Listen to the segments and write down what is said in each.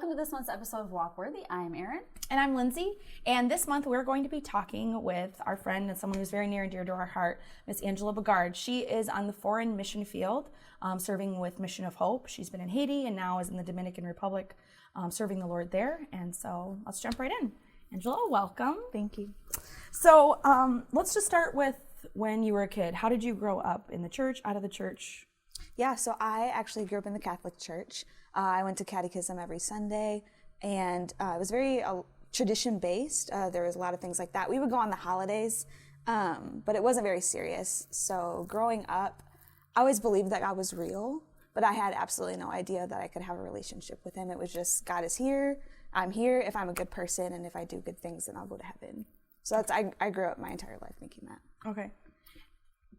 welcome to this month's episode of Walk Worthy. I'm Erin. And I'm Lindsay. And this month we're going to be talking with our friend and someone who's very near and dear to our heart, Miss Angela Bigard. She is on the foreign mission field, serving with Mission of Hope. She's been in Haiti and now is in the Dominican Republic, serving the Lord there. And so let's jump right in. Angela, welcome. Thank you. So let's just start with when you were a kid. How did you grow up? In the church, out of the church? Yeah, so I actually grew up in the Catholic Church. I went to catechism every Sunday, and it was very tradition-based. There was a lot of things like that. We would go on the holidays, but it wasn't very serious. So growing up, I always believed that God was real, but I had absolutely no idea that I could have a relationship with him. It was just, God is here, I'm here if I'm a good person, and if I do good things, then I'll go to heaven. So that's I grew up my entire life thinking that. Okay.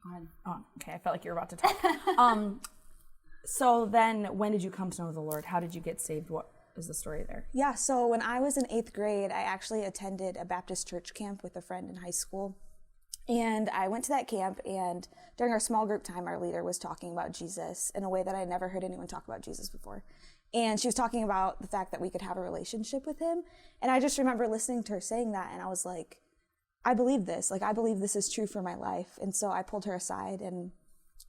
Go ahead. Oh, okay, I felt like you were about to talk. So then when did you come to know the Lord? How did you get saved? What is the story there? Yeah, so when I was in 8th grade, I actually attended a Baptist church camp with a friend in high school. And I went to that camp, and during our small group time, our leader was talking about Jesus in a way that I never heard anyone talk about Jesus before. And she was talking about the fact that we could have a relationship with him. And I just remember listening to her saying that, and I was like, I believe this. Like, I believe this is true for my life. And so I pulled her aside, and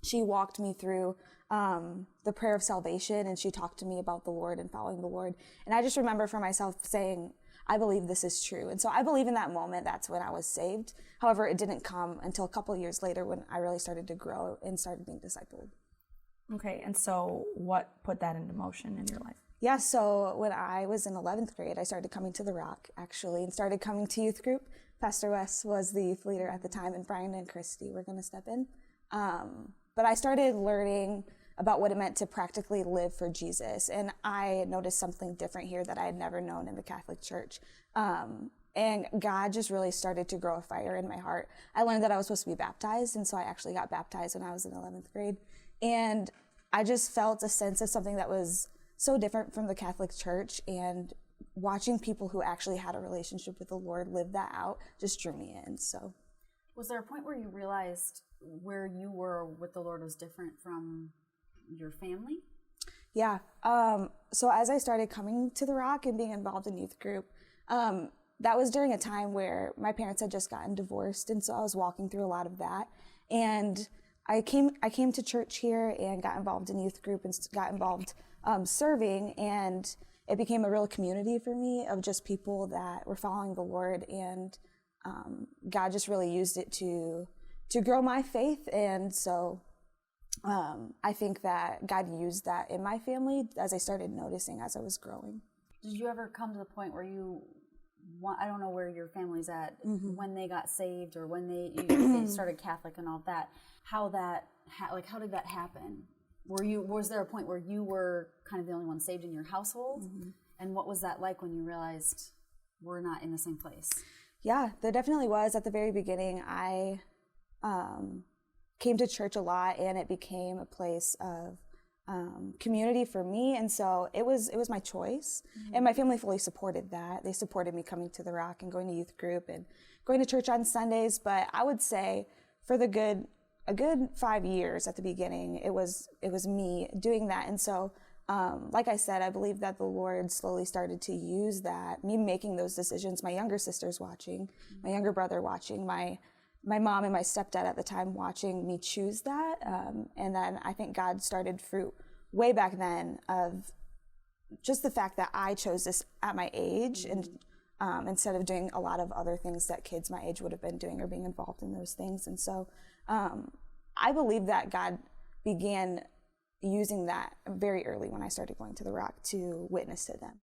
she walked me through the prayer of salvation, and she talked to me about the Lord and following the Lord. And I just remember for myself saying, I believe this is true. And so I believe in that moment, that's when I was saved. However, it didn't come until a couple of years later when I really started to grow and started being discipled. Okay, and so what put that into motion in your life? Yeah, so when I was in 11th grade, I started coming to the Rock, actually, and started coming to youth group. Pastor Wes was the youth leader at the time, and Brian and Christy were going to step in. But I started learning about what it meant to practically live for Jesus. And I noticed something different here that I had never known in the Catholic Church. And God just really started to grow a fire in my heart. I learned that I was supposed to be baptized, and so I actually got baptized when I was in 11th grade. And I just felt a sense of something that was so different from the Catholic Church, and watching people who actually had a relationship with the Lord live that out just drew me in. So, Was there a point where you realized where you were with the Lord was different from your family? Yeah. So as I started coming to the Rock and being involved in youth group, that was during a time where my parents had just gotten divorced, and so I was walking through a lot of that. And I came to church here and got involved in youth group and got involved serving, and it became a real community for me of just people that were following the Lord, and God just really used it to grow my faith. And so I think that God used that in my family as I started noticing as I was growing. Did you ever come to the point where I don't know where your family's at, when they got saved or when they started Catholic and all that, how did that happen? Was there a point where you were kind of the only one saved in your household? And what was that like when you realized we're not in the same place? Yeah, there definitely was. At the very beginning, I came to church a lot, and it became a place of community for me, and so it was my choice. And my family fully supported that. They supported me coming to the Rock and going to youth group and going to church on Sundays. But I would say for a good 5 years at the beginning, it was me doing that. And so like I said, I believe that the Lord slowly started to use that, me making those decisions, my younger sisters watching, my younger brother watching, my mom and my stepdad at the time watching me choose that. And then I think God started fruit way back then of just the fact that I chose this at my age, and instead of doing a lot of other things that kids my age would have been doing or being involved in those things. And so I believe that God began using that very early when I started going to the Rock to witness to them.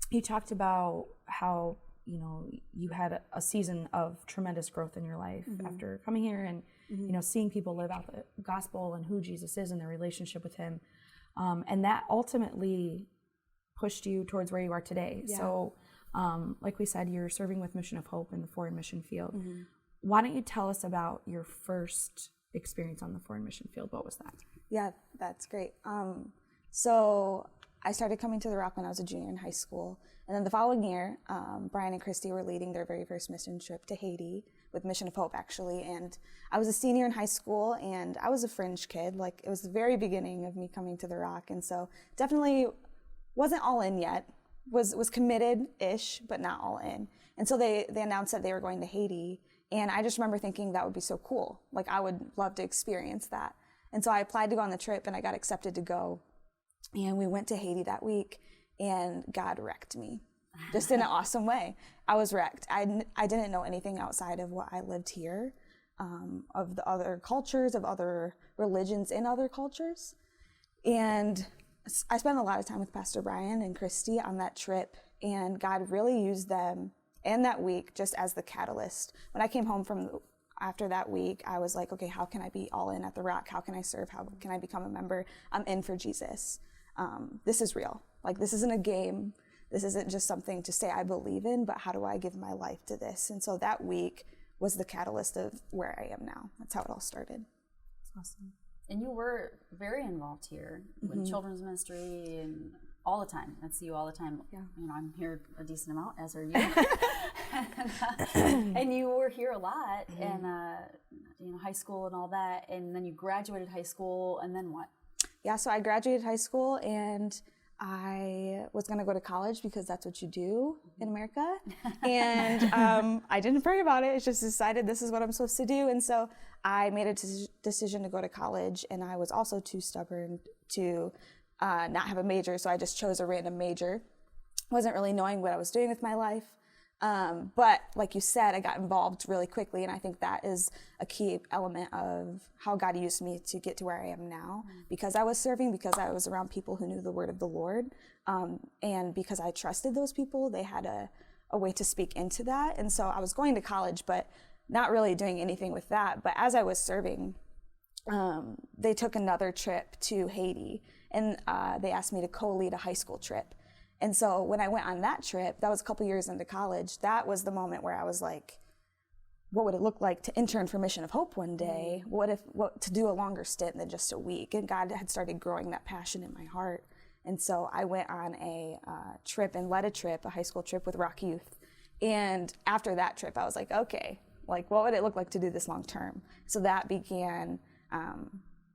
You talked about how you had a season of tremendous growth in your life after coming here and, seeing people live out the gospel and who Jesus is and their relationship with him. And that ultimately pushed you towards where you are today. Yeah. So, like we said, you're serving with Mission of Hope in the foreign mission field. Why don't you tell us about your first experience on the foreign mission field? What was that? Yeah, that's great. So I started coming to the Rock when I was a junior in high school. And then the following year, Brian and Christy were leading their very first mission trip to Haiti with Mission of Hope, actually. And I was a senior in high school, and I was a fringe kid. Like, it was the very beginning of me coming to the Rock. And so definitely wasn't all in yet. was committed-ish, but not all in. And so they announced that they were going to Haiti. And I just remember thinking that would be so cool. Like, I would love to experience that. And so I applied to go on the trip, and I got accepted to go. And we went to Haiti that week, and God wrecked me, just in an awesome way. I was wrecked. I didn't know anything outside of what I lived here, of the other cultures, of other religions in other cultures. And I spent a lot of time with Pastor Brian and Christy on that trip, and God really used them and that week just as the catalyst. When I came home after that week, I was like, okay, how can I be all in at the Rock? How can I serve? How can I become a member? I'm in for Jesus. This is real. Like, this isn't a game. This isn't just something to say I believe in, but how do I give my life to this? And so that week was the catalyst of where I am now. That's how it all started. That's awesome. And you were very involved here with children's ministry and all the time. I see you all the time. Yeah. You know, I'm here a decent amount, as are you. and you were here a lot in you know, high school and all that. And then you graduated high school, and then what? Yeah, so I graduated high school, and I was going to go to college because that's what you do in America. And I didn't pray about it. I just decided this is what I'm supposed to do. And so I made a decision to go to college, and I was also too stubborn to not have a major, so I just chose a random major. Wasn't really knowing what I was doing with my life. But like you said, I got involved really quickly, and I think that is a key element of how God used me to get to where I am now. Because I was serving, because I was around people who knew the word of the Lord, and because I trusted those people, they had a way to speak into that. And so I was going to college, but not really doing anything with that. But as I was serving, they took another trip to Haiti, and they asked me to co-lead a high school trip. And so when I went on that trip, that was a couple years into college, that was the moment where I was like, what would it look like to intern for Mission of Hope one day? What to do a longer stint than just a week? And God had started growing that passion in my heart. And so I went on a trip and led a high school trip with Rock Youth. And after that trip, I was like, okay, like, what would it look like to do this long term? So that began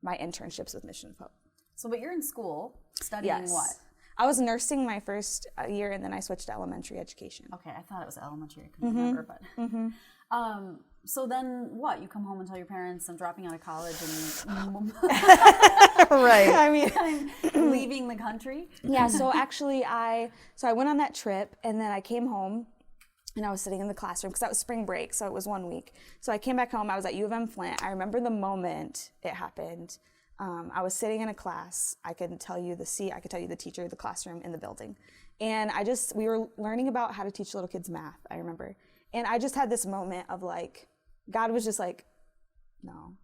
my internships with Mission of Hope. So, but you're in school studying what? I was nursing my first year, and then I switched to elementary education. Okay, I thought it was elementary. I couldn't remember, but so then what? You come home and tell your parents, I'm dropping out of college and right. I mean, I'm leaving the country. Yeah. So actually, I went on that trip, and then I came home, and I was sitting in the classroom because that was spring break, so it was 1 week. So I came back home. I was at U of M Flint. I remember the moment it happened. I was sitting in a class. I could tell you the teacher, the classroom, in the building. And we were learning about how to teach little kids math, I remember. And I just had this moment of like, God was just like, no,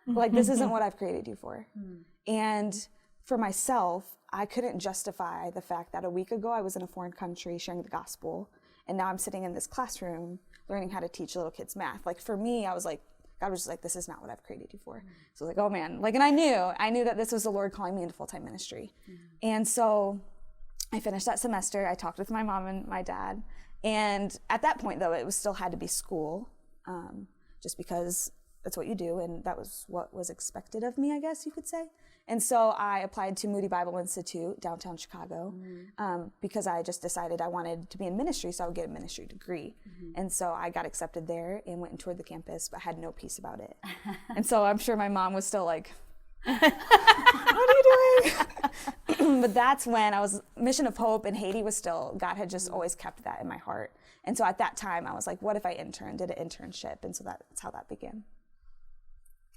like, this isn't what I've created you for. And for myself, I couldn't justify the fact that a week ago I was in a foreign country sharing the gospel, and now I'm sitting in this classroom learning how to teach little kids math. Like, for me, I was like, God was just like, this is not what I've created you for. So I was like, oh man, like, and I knew that this was the Lord calling me into full-time ministry. And so I finished that semester. I talked with my mom and my dad. And at that point, though, it still had to be school, just because that's what you do. And that was what was expected of me, I guess you could say. And so I applied to Moody Bible Institute, downtown Chicago, because I just decided I wanted to be in ministry, so I would get a ministry degree. And so I got accepted there and went and toured the campus, but had no peace about it. And so I'm sure my mom was still like, what are you doing? But that's when I was, Mission of Hope in Haiti was still, God had just always kept that in my heart. And so at that time, I was like, what if I did an internship? And so that's how that began.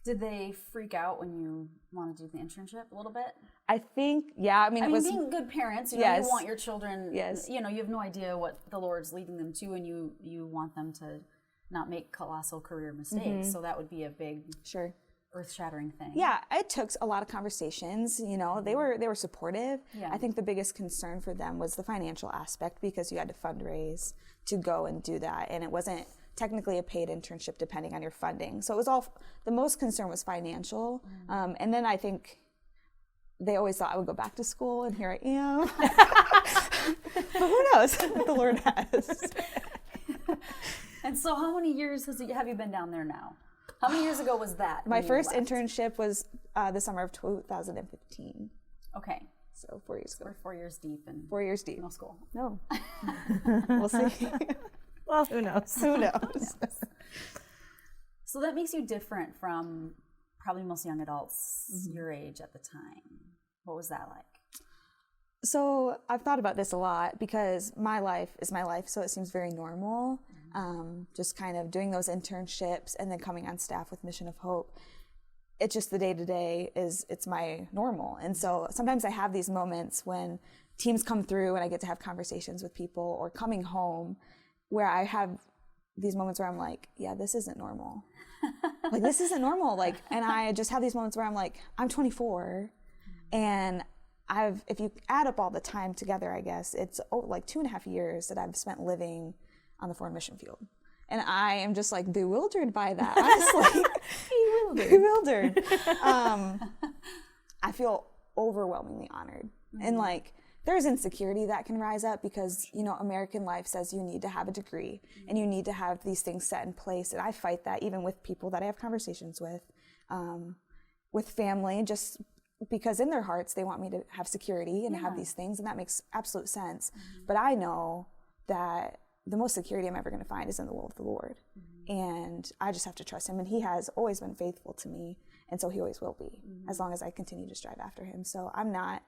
Did they freak out when you wanted to do the internship a little bit? I think, yeah. I mean, it was being good parents, you know, you want your children, you know, you have no idea what the Lord's leading them to, and you want them to not make colossal career mistakes. So that would be a big, earth-shattering thing. Yeah, it took a lot of conversations. You know, they were supportive. Yeah. I think the biggest concern for them was the financial aspect, because you had to fundraise to go and do that, and it wasn't technically a paid internship depending on your funding. So it was the most concern was financial. And then I think they always thought I would go back to school, and here I am. But who knows what the Lord has. And so how many years have you been down there now? How many years ago was that? My first internship was the summer of 2015. Okay. So 4 years ago. We're 4 years deep in 4 years deep. no school. No. We'll see. Well, who knows? Who knows? So that makes you different from probably most young adults your age at the time. What was that like? So I've thought about this a lot because my life is my life, so it seems very normal. Just kind of doing those internships and then coming on staff with Mission of Hope. It's just the day-to-day it's my normal. And so sometimes I have these moments when teams come through and I get to have conversations with people, or coming home where I have these moments where I'm like, yeah, this isn't normal. Like, this isn't normal. Like, and I just have these moments where I'm like, I'm 24 and if you add up all the time together, I guess it's like 2.5 years that I've spent living on the foreign mission field. And I am just like bewildered by that, honestly. Bewildered. I feel overwhelmingly honored. And like, there's insecurity that can rise up because, you know, American life says you need to have a degree and you need to have these things set in place. And I fight that even with people that I have conversations with family, just because in their hearts they want me to have security and have these things, and that makes absolute sense. But I know that the most security I'm ever going to find is in the will of the Lord. And I just have to trust him. And he has always been faithful to me. And so he always will be, as long as I continue to strive after him. So I'm not,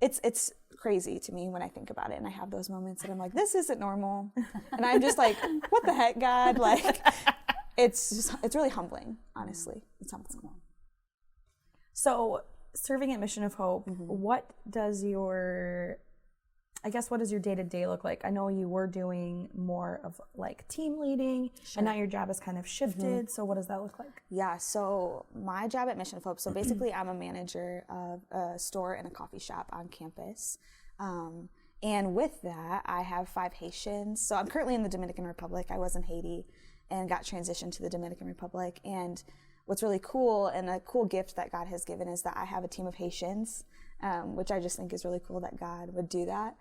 it's crazy to me when I think about it. And I have those moments that I'm like, this isn't normal. And I'm just like, what the heck, God? Like, it's really humbling, honestly. It's humbling. So serving at Mission of Hope, what does your day-to-day look like? I know you were doing more of like team leading, and now your job has kind of shifted. So what does that look like? Yeah, so my job at Mission of Hope, so basically I'm a manager of a store and a coffee shop on campus. And with that, I have 5 Haitians. So I'm currently in the Dominican Republic. I was in Haiti and got transitioned to the Dominican Republic. And what's really cool, and a cool gift that God has given, is that I have a team of Haitians, which I just think is really cool that God would do that.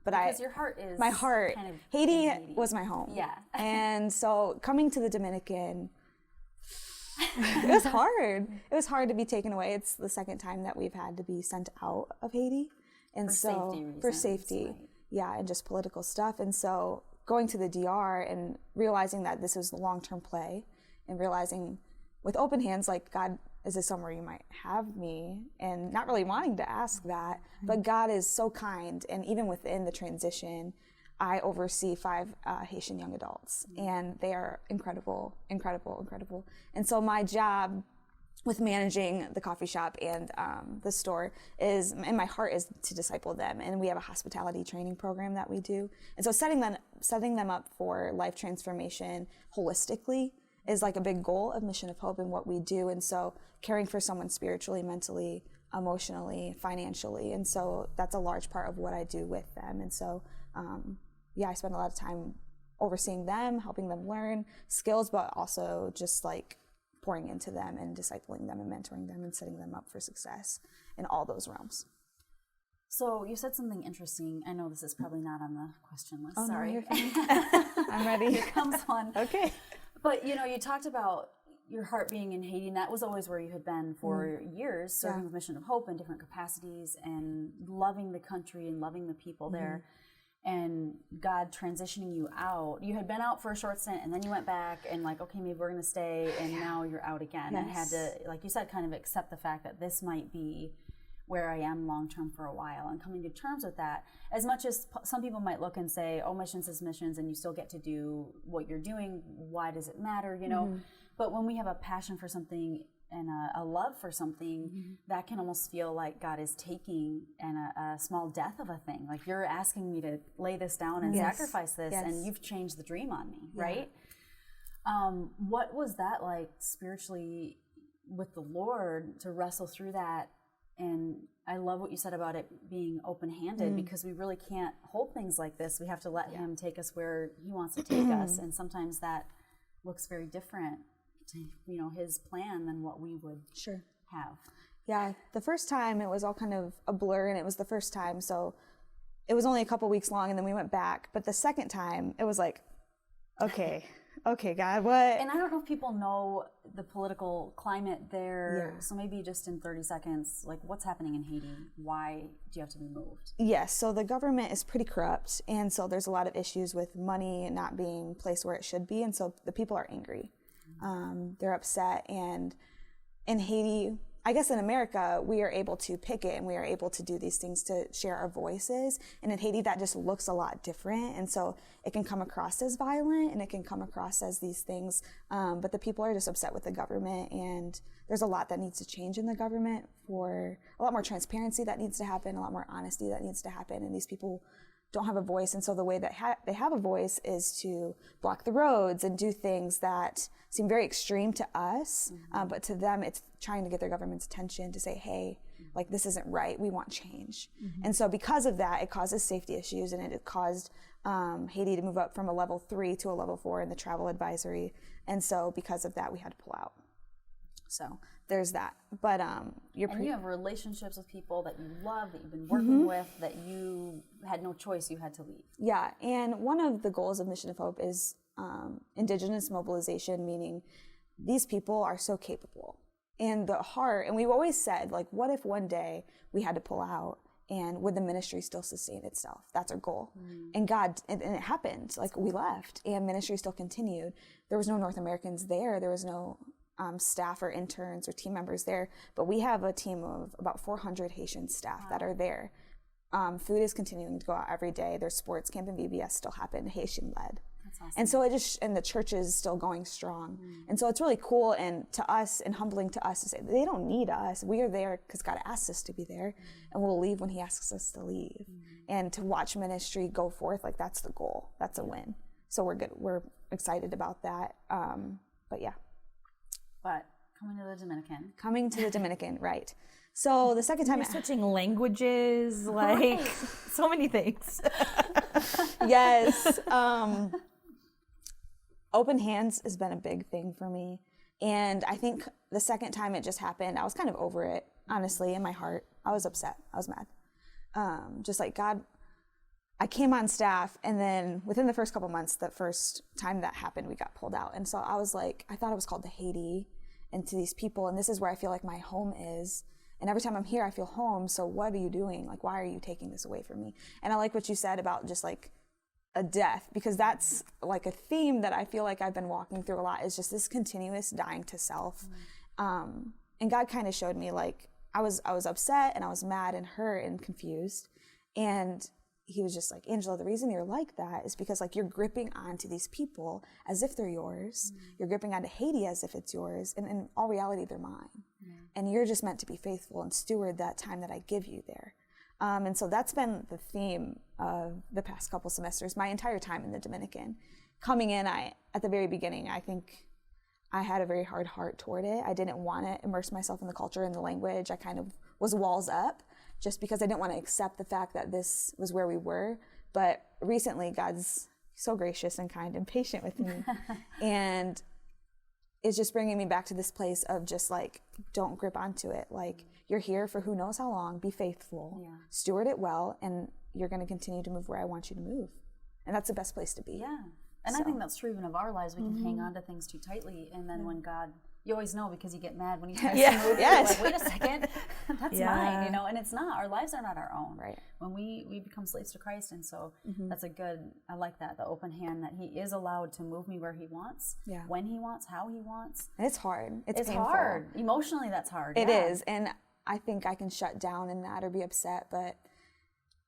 Because your heart is my heart. Kind of Haiti was my home. Yeah. And so coming to the Dominican, it was hard. It was hard to be taken away. It's the second time that we've had to be sent out of Haiti. And for so safety reasons, for safety, right. Yeah, and just political stuff. And so going to the DR and realizing that this was the long-term play, and realizing with open hands, like, God, is this somewhere you might have me? And not really wanting to ask that, but God is so kind. And even within the transition, I oversee 5 Haitian young adults, and they are incredible, incredible, incredible. And so my job with managing the coffee shop and the store is, and my heart is to disciple them. And we have a hospitality training program that we do. And so setting them up for life transformation holistically is like a big goal of Mission of Hope and what we do. And so caring for someone spiritually, mentally, emotionally, financially. And so that's a large part of what I do with them. And so, I spend a lot of time overseeing them, helping them learn skills, but also just like pouring into them and discipling them and mentoring them and setting them up for success in all those realms. So you said something interesting. I know this is probably not on the question list. Oh, Sorry. no, you're fine. I'm ready. Here comes one. Okay. But, you talked about your heart being in Haiti, and that was always where you had been for years, serving with Mission of Hope in different capacities and loving the country and loving the people there. And God transitioning you out. You had been out for a short stint, and then you went back and like, okay, maybe we're going to stay, and now you're out again. And had to, like you said, kind of accept the fact that this might be where I am long-term for a while, and coming to terms with that. As much as some people might look and say, oh, missions is missions, and you still get to do what you're doing, why does it matter, But when we have a passion for something and a love for something, that can almost feel like God is taking a small death of a thing. Like, you're asking me to lay this down and sacrifice this, and you've changed the dream on me, right? What was that like spiritually with the Lord to wrestle through that? And I love what you said about it being open-handed, because we really can't hold things like this. We have to let him take us where he wants to take us. And sometimes that looks very different to, his plan than what we would have. Yeah, the first time it was all kind of a blur, and it was the first time. So it was only a couple weeks long, and then we went back. But the second time it was like, okay, okay, God, what? And I don't know if people know the political climate there. So maybe just in 30 seconds, like what's happening in Haiti? Why do you have to be moved? Yes, so the government is pretty corrupt, and so there's a lot of issues with money not being placed where it should be, and so the people are angry. They're upset, and in Haiti, I guess in America, we are able to picket and we are able to do these things to share our voices. And in Haiti, that just looks a lot different. And so it can come across as violent and it can come across as these things. But the people are just upset with the government. And there's a lot that needs to change in the government, for a lot more transparency that needs to happen, a lot more honesty that needs to happen. And these people don't have a voice. And so the way that they have a voice is to block the roads and do things that seem very extreme to us. But to them, it's trying to get their government's attention to say, hey, like this isn't right. We want change. And so because of that, it causes safety issues, and it caused Haiti to move up from a level 3 to a level 4 in the travel advisory. And so because of that, we had to pull out. So there's that. But you have relationships with people that you love, that you've been working with, that you had no choice, you had to leave. Yeah, and one of the goals of Mission of Hope is indigenous mobilization, meaning these people are so capable. And the heart, and we've always said, like, what if one day we had to pull out, and would the ministry still sustain itself? That's our goal. And God, and it happened. Like, we left, and ministry still continued. There was no North Americans there. There was no staff or interns or team members there, but we have a team of about 400 Haitian staff that are there. Food is continuing to go out every day. There's sports camp and VBS still happen, Haitian-led. That's awesome. And so and the church is still going strong. And so it's really cool, and to us, and humbling to us to say, they don't need us. We are there because God asked us to be there, and we'll leave when he asks us to leave. And to watch ministry go forth, like that's the goal. That's a win. So we're good. We're excited about that. But yeah. But coming to the Dominican. Coming to the Dominican, right. So the second time... You're switching languages, like so many things. Yes. Open hands has been a big thing for me. And I think the second time it just happened, I was kind of over it, honestly, in my heart. I was upset. I was mad. Just like, God, I came on staff, and then within the first couple months, the first time that happened, we got pulled out. And so I was like, I thought it was called to Haiti and to these people, and this is where I feel like my home is. And every time I'm here, I feel home. So what are you doing? Like, why are you taking this away from me? And I like what you said about just like a death, because that's like a theme that I feel like I've been walking through a lot, is just this continuous dying to self. And God kind of showed me, like, I was upset and I was mad and hurt and confused. And he was just like, Angela, the reason you're like that is because like you're gripping onto these people as if they're yours. You're gripping onto Haiti as if it's yours. And in all reality, they're mine. And you're just meant to be faithful and steward that time that I give you there. And so that's been the theme of the past couple semesters, my entire time in the Dominican. Coming in, at the very beginning, I think I had a very hard heart toward it. I didn't want to immerse myself in the culture and the language. I kind of was walls up, just because I didn't want to accept the fact that this was where we were. But recently, God's so gracious and kind and patient with me. And it's just bringing me back to this place of just like, don't grip onto it. Like, you're here for who knows how long. Be faithful. Steward it well, and you're going to continue to move where I want you to move. And that's the best place to be. Yeah. And I think that's true even of our lives. We can hang on to things too tightly, and then when God, you always know, because you get mad when he tries to move. You're like, wait a second, that's mine, you know. And it's not. Our lives are not our own. Right. When we become slaves to Christ, and so that's a good. I like that, the open hand, that he is allowed to move me where he wants, when he wants, how he wants. And it's hard. It's painful. Hard. Emotionally, that's hard. It is, and I think I can shut down in that or be upset, but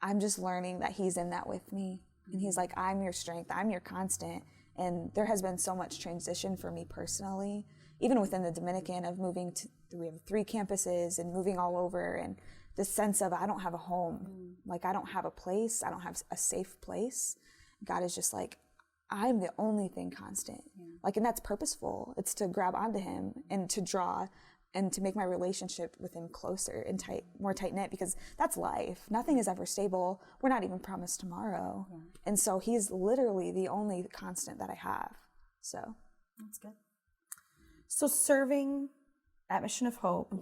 I'm just learning that he's in that with me, and he's like, I'm your strength. I'm your constant. And there has been so much transition for me personally, even within the Dominican, of moving to, we have 3 campuses and moving all over, and the sense of I don't have a home. Like, I don't have a place. I don't have a safe place. God is just like, I'm the only thing constant. Like, and that's purposeful. It's to grab onto him and to draw and to make my relationship with him closer and more tight-knit, because that's life. Nothing is ever stable. We're not even promised tomorrow. And so he's literally the only constant that I have. So that's good. So serving at Mission of Hope,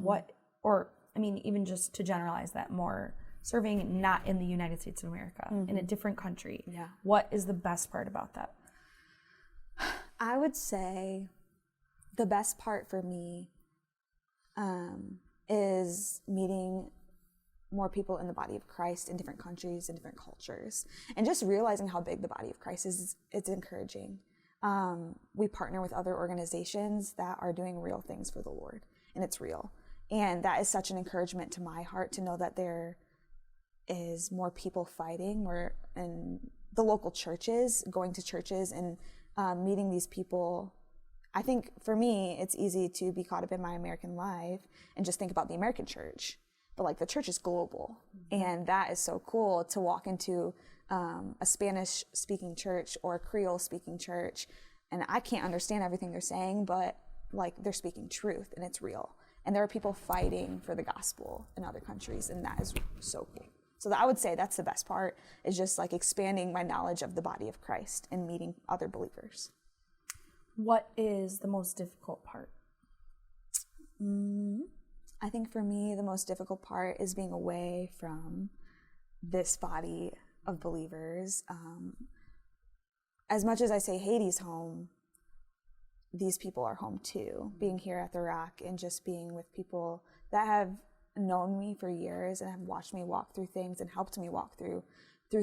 even just to generalize that more, serving not in the United States of America, in a different country. What is the best part about that? I would say the best part for me is meeting more people in the body of Christ in different countries and different cultures, and just realizing how big the body of Christ is. It's encouraging. We partner with other organizations that are doing real things for the Lord, and it's real. And that is such an encouragement to my heart to know that there is more people fighting, in the local churches, going to churches and meeting these people. I think for me, it's easy to be caught up in my American life and just think about the American church. But like the church is global, and that is so cool to walk into a Spanish-speaking church or a Creole-speaking church, and I can't understand everything they're saying, but like they're speaking truth, and it's real. And there are people fighting for the gospel in other countries, and that is so cool. So I would say that's the best part, is just like expanding my knowledge of the body of Christ and meeting other believers. What is the most difficult part? I think for me, the most difficult part is being away from this body of believers. As much as I say Haiti's home, these people are home too. Being here at the Rock and just being with people that have known me for years and have watched me walk through things and helped me walk through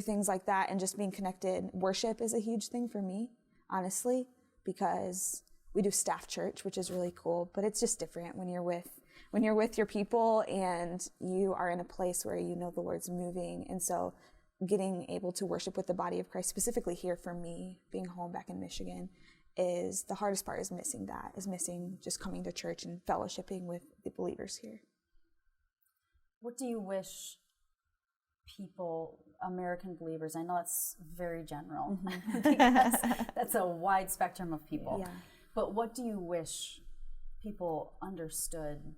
things like that, and just being connected. Worship is a huge thing for me, honestly, because we do staff church, which is really cool, but it's just different when you're with your people and you are in a place where you know the Lord's moving. And so getting able to worship with the body of Christ, specifically here for me, being home back in Michigan, is the hardest part, is missing just coming to church and fellowshipping with the believers here. What do you wish people, American believers, I know it's very general, because that's a wide spectrum of people, Yeah. but what do you wish people understood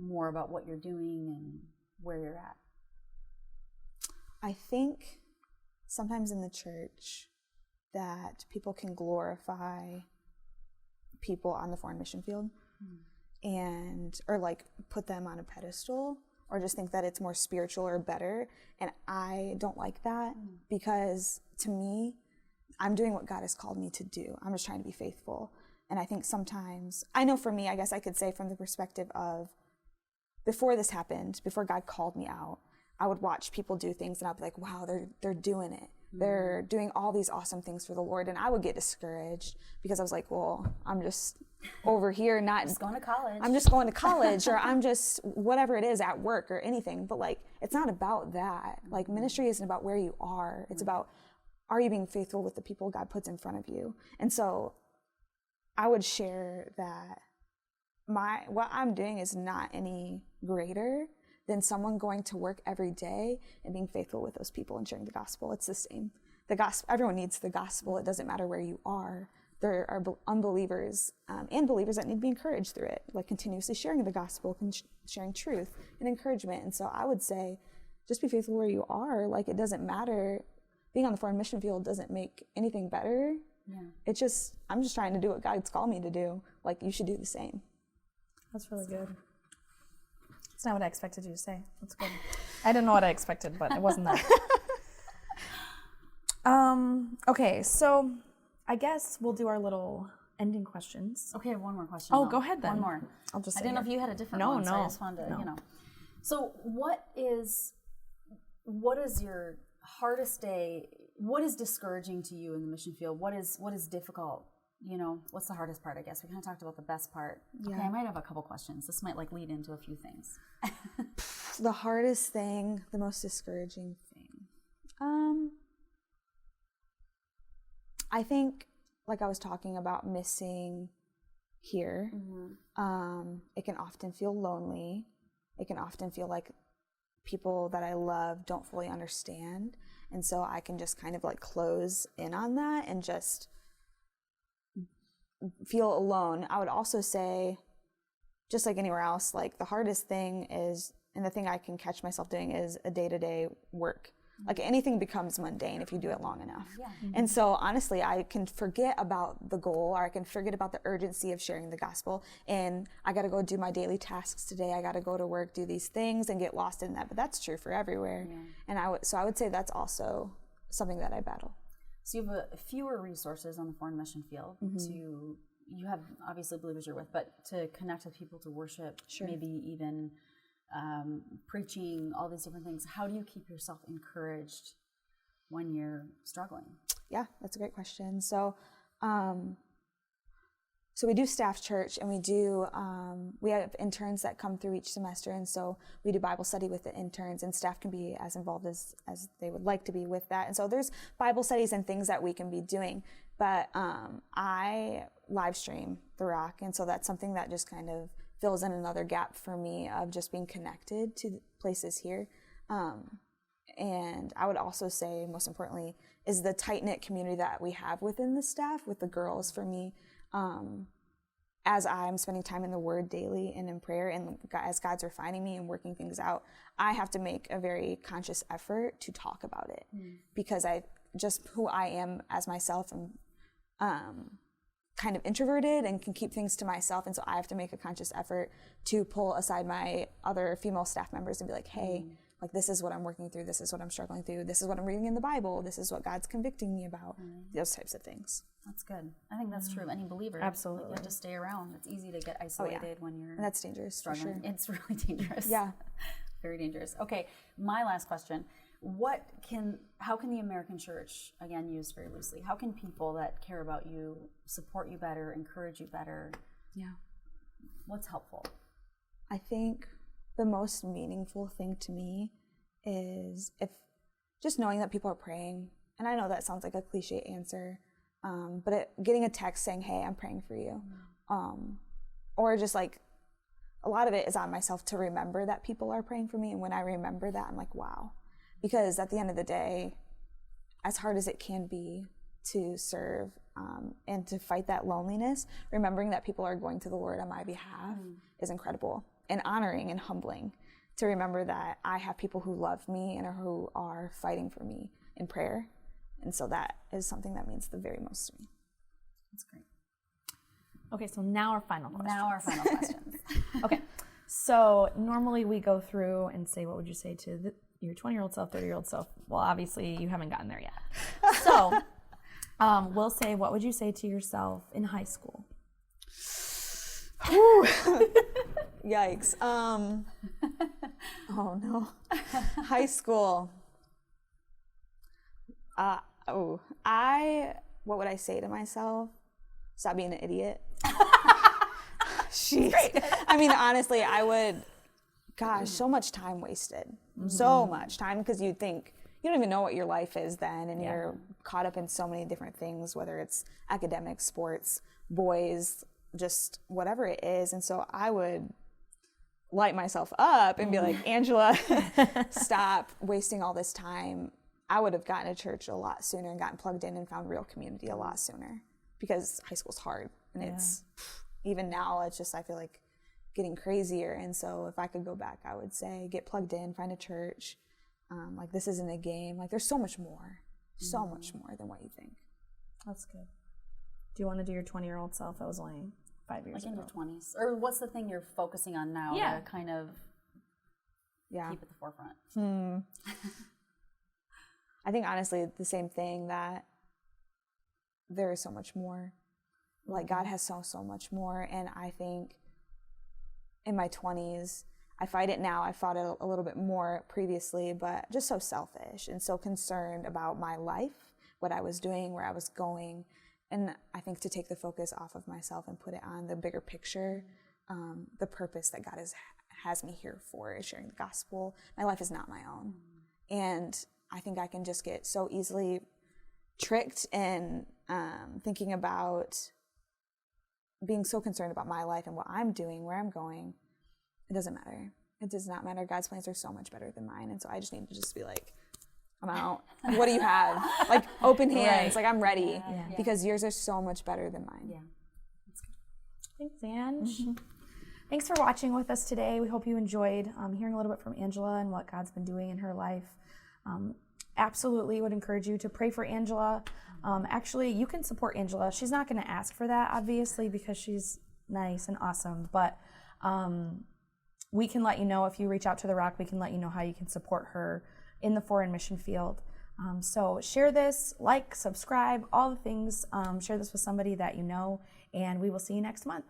more about what you're doing and where you're at? I think sometimes in the church that people can glorify people on the foreign mission field or like put them on a pedestal, or just think that it's more spiritual or better. And I don't like that, because to me, I'm doing what God has called me to do. I'm just trying to be faithful. And I think sometimes, I know for me, I guess I could say from the perspective of before this happened, before God called me out, I would watch people do things and I'd be like, wow, they're doing it. They're doing all these awesome things for the Lord. And I would get discouraged because I was like, well, I'm just over here Just going to college. I'm just going to college, or I'm just whatever it is at work or anything. But like, it's not about that. Like, ministry isn't about where you are. It's about, are you being faithful with the people God puts in front of you? And so I would share that what I'm doing is not any greater than someone going to work every day and being faithful with those people and sharing the gospel. It's the same. The gospel, everyone needs the gospel. It doesn't matter where you are. There are unbelievers and believers that need to be encouraged through it, like continuously sharing the gospel, sharing truth and encouragement. And so I would say, just be faithful where you are. Like, it doesn't matter. Being on the foreign mission field doesn't make anything better. Yeah. It's just, I'm just trying to do what God's called me to do. Like, you should do the same. That's really good. It's not what I expected you to say. That's good. I didn't know what I expected, but it wasn't that. Okay, so I guess we'll do our little ending questions. Okay, I have one more question. Oh, go ahead then. One more. I'll just. I didn't know if you had a different one. So I just wanted to, So what is your hardest day? What is discouraging to you in the mission field? What is difficult? What's the hardest part, I guess? We kind of talked about the best part. Yeah. Okay, I might have a couple questions. This might lead into a few things. The hardest thing, the most discouraging thing. I think, like I was talking about missing here, it can often feel lonely. It can often feel like people that I love don't fully understand. And so I can just kind of like close in on that and just feel alone. I would also say, just like anywhere else, like the hardest thing is, and the thing I can catch myself doing, is a day-to-day work. Like, anything becomes mundane if you do it long enough. Yeah. And so honestly, I can forget about the goal, or I can forget about the urgency of sharing the gospel, and I got to go do my daily tasks today. I got to go to work, do these things, and get lost in that. But that's true for everywhere. Yeah. And I would say that's also something that I battle. So you have fewer resources on the foreign mission field you have obviously believers you're with, but to connect with people, to worship, maybe even preaching, all these different things. How do you keep yourself encouraged when you're struggling? Yeah, that's a great question. So we do staff church, and we have interns that come through each semester, and so we do Bible study with the interns, and staff can be as involved as they would like to be with that. And so there's Bible studies and things that we can be doing, but I live stream the Rock, and so that's something that just kind of fills in another gap for me of just being connected to places here. And I would also say, most importantly, is the tight-knit community that we have within the staff, with the girls. For me, as I'm spending time in the Word daily and in prayer, and as God's refining me and working things out, I have to make a very conscious effort to talk about it, because who I am as myself, am kind of introverted and can keep things to myself, and so I have to make a conscious effort to pull aside my other female staff members and be like, hey, like, this is what I'm working through, this is what I'm struggling through, this is what I'm reading in the Bible, this is what God's convicting me about, those types of things. That's good. I think that's true of any believer. Absolutely. Like, you have to stay around. It's easy to get isolated when you're and that's dangerous, struggling. For sure. It's really dangerous. Yeah. Very dangerous. Okay, my last question. How can the American church, again used very loosely, how can people that care about you support you better, encourage you better? Yeah. What's helpful? I think the most meaningful thing to me is just knowing that people are praying. And I know that sounds like a cliche answer, but getting a text saying, hey, I'm praying for you. Or just like, a lot of it is on myself to remember that people are praying for me. And when I remember that, I'm like, wow. Because at the end of the day, as hard as it can be to serve and to fight that loneliness, remembering that people are going to the Lord on my behalf is incredible and honoring and humbling, to remember that I have people who love me and who are fighting for me in prayer. And so that is something that means the very most to me. That's great. Okay, so now our final question. questions. Okay, so normally we go through and say, what would you say to your 20-year-old self, 30-year-old self? Well, obviously you haven't gotten there yet. So we'll say, what would you say to yourself in high school? Yikes. Oh no. High school. What would I say to myself? Stop being an idiot. Jeez. I mean, honestly, I would, so much time wasted. So much time, because you'd think, you don't even know what your life is then, and you're caught up in so many different things, whether it's academics, sports, boys, just whatever it is. And so I would light myself up and be like, Angela, stop wasting all this time. I would have gotten to church a lot sooner and gotten plugged in and found real community a lot sooner, because high school's hard. And it's, even now, it's just, I feel like getting crazier. And so if I could go back, I would say, get plugged in, find a church. Like, this isn't a game. Like, there's so much more than what you think. That's good. Do you want to do your 20-year-old self? That was only 5 years ago. Like in your 20s. Or what's the thing you're focusing on now to kind of keep at the forefront? I think, honestly, the same thing, that there is so much more. Like, God has so much more. And I think in my 20s, I fight it now. I fought it a little bit more previously, but just so selfish and so concerned about my life, what I was doing, where I was going. And I think to take the focus off of myself and put it on the bigger picture, the purpose that God has me here for, is sharing the gospel. My life is not my own. And I think I can just get so easily tricked in thinking about being so concerned about my life and what I'm doing, where I'm going. It doesn't matter. It does not matter. God's plans are so much better than mine. And so I just need to just be like, I'm out. What do you have? Like, open hands. Like, I'm ready. Because yours are so much better than mine. Yeah. Thanks, Ange. Thanks for watching with us today. We hope you enjoyed hearing a little bit from Angela and what God's been doing in her life. Absolutely would encourage you to pray for Angela. Actually, you can support Angela. She's not going to ask for that, obviously, because she's nice and awesome. But we can let you know, if you reach out to The Rock, we can let you know how you can support her in the foreign mission field. So share this, like, subscribe, all the things. Share this with somebody that you know, and we will see you next month.